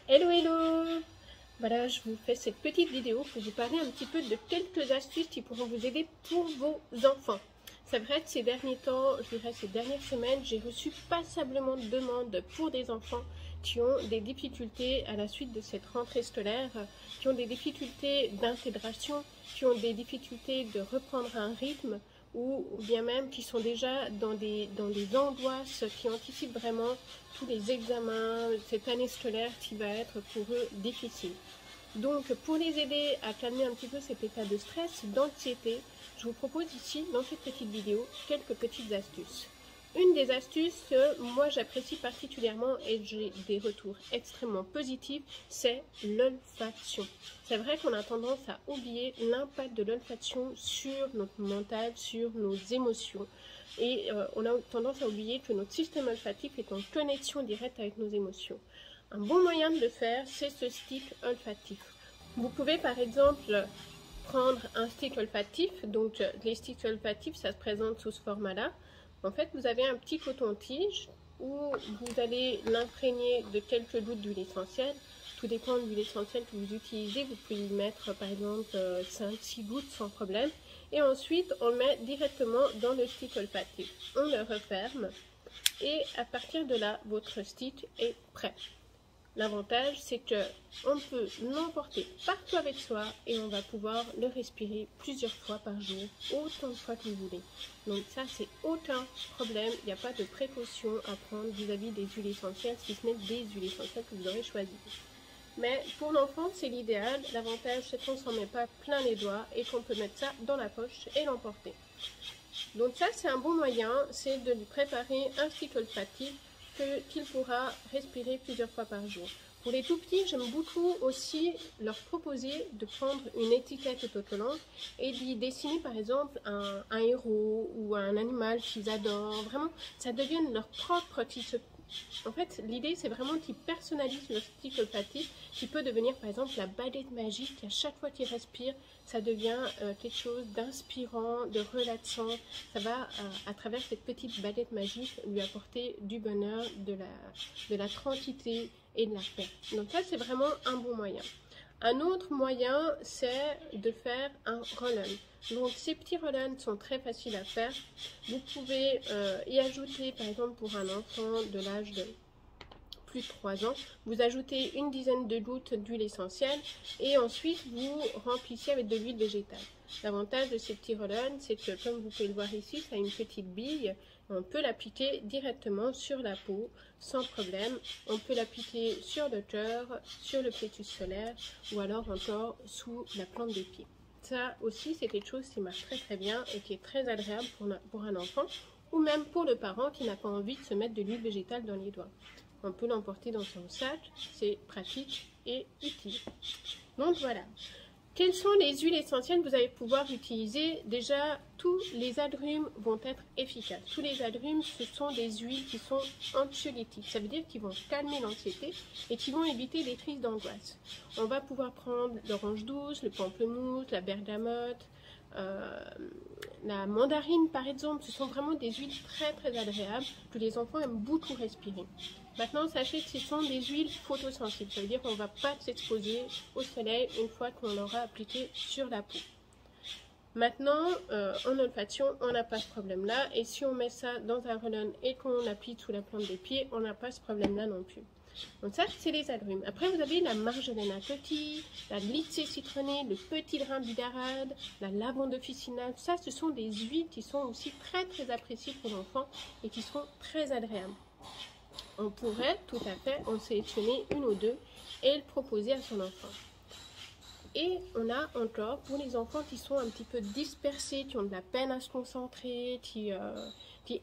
Hello hello. Voilà, je vous fais cette petite vidéo pour vous parler un petit peu de quelques astuces qui pourront vous aider pour vos enfants. C'est vrai que ces derniers temps, je dirais ces dernières semaines, j'ai reçu passablement de demandes pour des enfants qui ont des difficultés à la suite de cette rentrée scolaire, qui ont des difficultés d'intégration, qui ont des difficultés de reprendre un rythme, ou bien même qui sont déjà dans des angoisses, qui anticipent vraiment tous les examens, cette année scolaire qui va être pour eux difficile. Donc pour les aider à calmer un petit peu cet état de stress, d'anxiété, je vous propose ici dans cette petite vidéo quelques petites astuces. Une des astuces que moi j'apprécie particulièrement et j'ai des retours extrêmement positifs, c'est l'olfaction. C'est vrai qu'on a tendance à oublier l'impact de l'olfaction sur notre mental, sur nos émotions. Et on a tendance à oublier que notre système olfactif est en connexion directe avec nos émotions. Un bon moyen de le faire, c'est ce stick olfactif. Vous pouvez par exemple prendre un stick olfactif, donc les sticks olfactifs, ça se présente sous ce format-là. En fait, vous avez un petit coton-tige où vous allez l'imprégner de quelques gouttes d'huile essentielle. Tout dépend de l'huile essentielle que vous utilisez. Vous pouvez y mettre par exemple 5-6 gouttes sans problème. Et ensuite, on le met directement dans le stick olfactif. On le referme et à partir de là, votre stick est prêt. L'avantage, c'est qu'on peut l'emporter partout avec soi et on va pouvoir le respirer plusieurs fois par jour, autant de fois que vous voulez. Donc ça, c'est aucun problème, il n'y a pas de précaution à prendre vis-à-vis des huiles essentielles, si ce n'est des huiles essentielles que vous aurez choisies. Mais pour l'enfant, c'est l'idéal. L'avantage, c'est qu'on ne s'en met pas plein les doigts et qu'on peut mettre ça dans la poche et l'emporter. Donc ça, c'est un bon moyen, c'est de lui préparer un stick olfactif qu'il pourra respirer plusieurs fois par jour. Pour les tout petits, j'aime beaucoup aussi leur proposer de prendre une étiquette autocollante et d'y dessiner par exemple un héros ou un animal qu'ils adorent. Vraiment, ça devienne leur propre petit. En fait, l'idée, c'est vraiment qu'ils personnalisent le stick olfactif, qui peut devenir par exemple la baguette magique. À chaque fois qu'ils respirent, ça devient quelque chose d'inspirant, de relaxant. Ça va, à travers cette petite baguette magique, lui apporter du bonheur, de la tranquillité et de la paix. Donc ça, c'est vraiment un bon moyen. Un autre moyen, c'est de faire un roll-on. Donc ces petits roll-on sont très faciles à faire. Vous pouvez y ajouter, par exemple pour un enfant de l'âge de plus de 3 ans, vous ajoutez une dizaine de gouttes d'huile essentielle et ensuite vous remplissez avec de l'huile végétale. L'avantage de ces petits roll-on, c'est que comme vous pouvez le voir ici, ça a une petite bille. On peut l'appliquer directement sur la peau sans problème. On peut l'appliquer sur le cœur, sur le plexus solaire ou alors encore sous la plante des pieds. Ça aussi, c'est quelque chose qui marche très très bien et qui est très agréable pour un enfant ou même pour le parent qui n'a pas envie de se mettre de l'huile végétale dans les doigts. On peut l'emporter dans son sac, c'est pratique et utile. Donc voilà. Quelles sont les huiles essentielles que vous allez pouvoir utiliser? Déjà, tous les agrumes vont être efficaces. Tous les agrumes, ce sont des huiles qui sont anxiolytiques. Ça veut dire qu'ils vont calmer l'anxiété et qui vont éviter les crises d'angoisse. On va pouvoir prendre l'orange douce, le pamplemousse, la bergamote, la mandarine par exemple. Ce sont vraiment des huiles très très agréables que les enfants aiment beaucoup respirer. Maintenant, sachez que ce sont des huiles photosensibles. Ça veut dire qu'on ne va pas s'exposer au soleil une fois qu'on l'aura appliqué sur la peau. Maintenant, en olfaction, on n'a pas ce problème-là. Et si on met ça dans un roll-on et qu'on l'applique sous la plante des pieds, on n'a pas ce problème-là non plus. Donc ça, c'est les agrumes. Après, vous avez la marjolaine à coquille, la lycée citronnée, le petit grain bigarade, la lavande officinale. Ça, ce sont des huiles qui sont aussi très très appréciées pour l'enfant et qui seront très agréables. On pourrait tout à fait en sélectionner une ou deux et le proposer à son enfant. Et on a encore pour les enfants qui sont un petit peu dispersés, qui ont de la peine à se concentrer, qui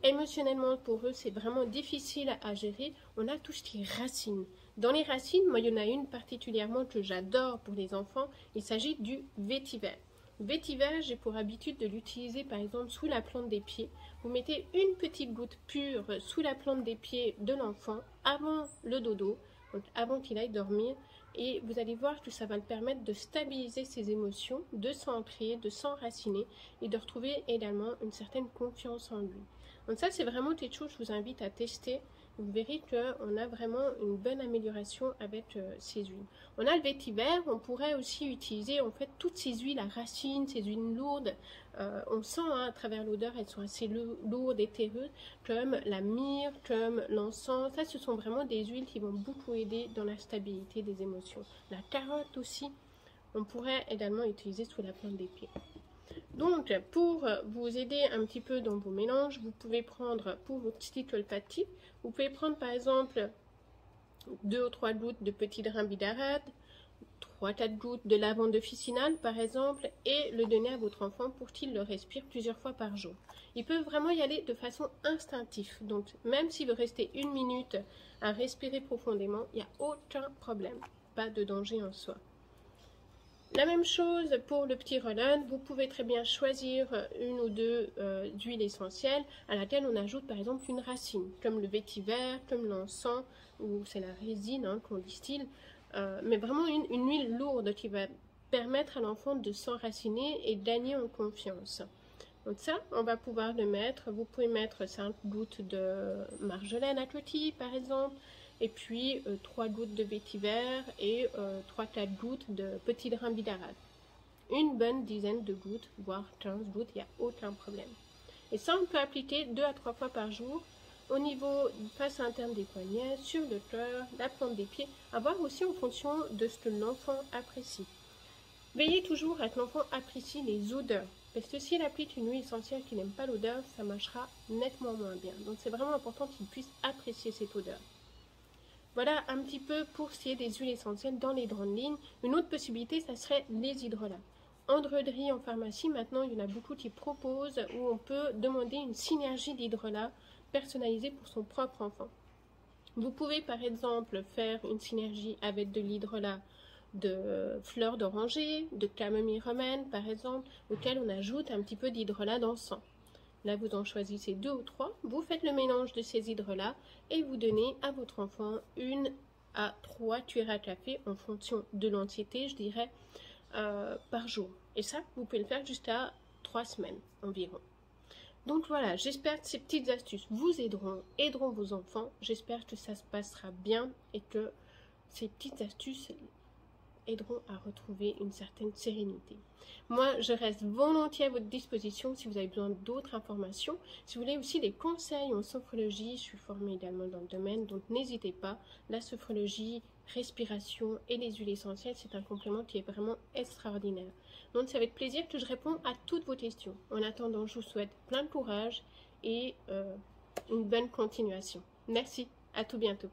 émotionnellement pour eux c'est vraiment difficile à gérer, on a tout ce qui est racines. Dans les racines, moi il y en a une particulièrement que j'adore pour les enfants, il s'agit du vétiver. Vétiver, j'ai pour habitude de l'utiliser par exemple sous la plante des pieds. Vous mettez une petite goutte pure sous la plante des pieds de l'enfant avant le dodo, donc avant qu'il aille dormir. Et vous allez voir que ça va le permettre de stabiliser ses émotions, de s'ancrer, de s'enraciner et de retrouver également une certaine confiance en lui. Donc ça, c'est vraiment quelque chose que je vous invite à tester. vous verrez qu'on a vraiment une bonne amélioration avec ces huiles. On a le vétiver, on pourrait aussi utiliser en fait toutes ces huiles à racines, ces huiles lourdes. On sent hein, à travers l'odeur, elles sont assez lourdes et terreuses, comme la myrrhe, comme l'encens. Ça, ce sont vraiment des huiles qui vont beaucoup aider dans la stabilité des émotions. La carotte aussi, on pourrait également utiliser sous la plante des pieds. Donc, pour vous aider un petit peu dans vos mélanges, vous pouvez prendre, pour votre cycle olfactif, vous pouvez prendre par exemple 2 ou 3 gouttes de petit grain bidarade, 3-4 gouttes de lavande officinale par exemple, et le donner à votre enfant pour qu'il le respire plusieurs fois par jour. Il peut vraiment y aller de façon instinctive, donc même si vous restez 1 minute à respirer profondément, il n'y a aucun problème, pas de danger en soi. La même chose pour le petit roll-on, vous pouvez très bien choisir une ou deux huiles essentielles à laquelle on ajoute par exemple une racine, comme le vétiver, comme l'encens, ou c'est la résine hein, qu'on distille, mais vraiment une huile lourde qui va permettre à l'enfant de s'enraciner et de gagner en confiance. Donc ça, on va pouvoir le mettre, vous pouvez mettre 5 gouttes de marjolaine à côté par exemple, et puis 3 gouttes de vétiver et 3-4 gouttes de petit grain bidarade. Une bonne dizaine de gouttes, voire 15 gouttes, il n'y a aucun problème. Et ça, on peut appliquer 2 à 3 fois par jour au niveau face interne des poignets, sur le cœur, la plante des pieds, à voir aussi en fonction de ce que l'enfant apprécie. Veillez toujours à ce que l'enfant apprécie les odeurs, parce que si elle applique une huile essentielle qui n'aime pas l'odeur, ça marchera nettement moins bien. Donc c'est vraiment important qu'il puisse apprécier cette odeur. Voilà un petit peu pour ce qui est des huiles essentielles dans les grandes lignes. Une autre possibilité, ça serait les hydrolats. En droguerie, en pharmacie, maintenant, il y en a beaucoup qui proposent où on peut demander une synergie d'hydrolats personnalisée pour son propre enfant. Vous pouvez par exemple faire une synergie avec de l'hydrolat de fleurs d'oranger, de camomille romaine par exemple, auquel on ajoute un petit peu d'hydrolat d'encens. Là, vous en choisissez 2 ou 3, vous faites le mélange de ces hydrolats et vous donnez à votre enfant 1 à 3 cuillères à café en fonction de l'entièreté, je dirais, par jour. Et ça, vous pouvez le faire jusqu'à 3 semaines environ. Donc voilà, j'espère que ces petites astuces vous aideront vos enfants. J'espère que ça se passera bien et que ces petites astuces aideront à retrouver une certaine sérénité. Moi, je reste volontiers à votre disposition si vous avez besoin d'autres informations. Si vous voulez aussi des conseils en sophrologie, je suis formée également dans le domaine, donc n'hésitez pas. La sophrologie, respiration et les huiles essentielles, c'est un complément qui est vraiment extraordinaire. Donc, c'est avec plaisir que je réponds à toutes vos questions. En attendant, je vous souhaite plein de courage et une bonne continuation. Merci, à tout bientôt.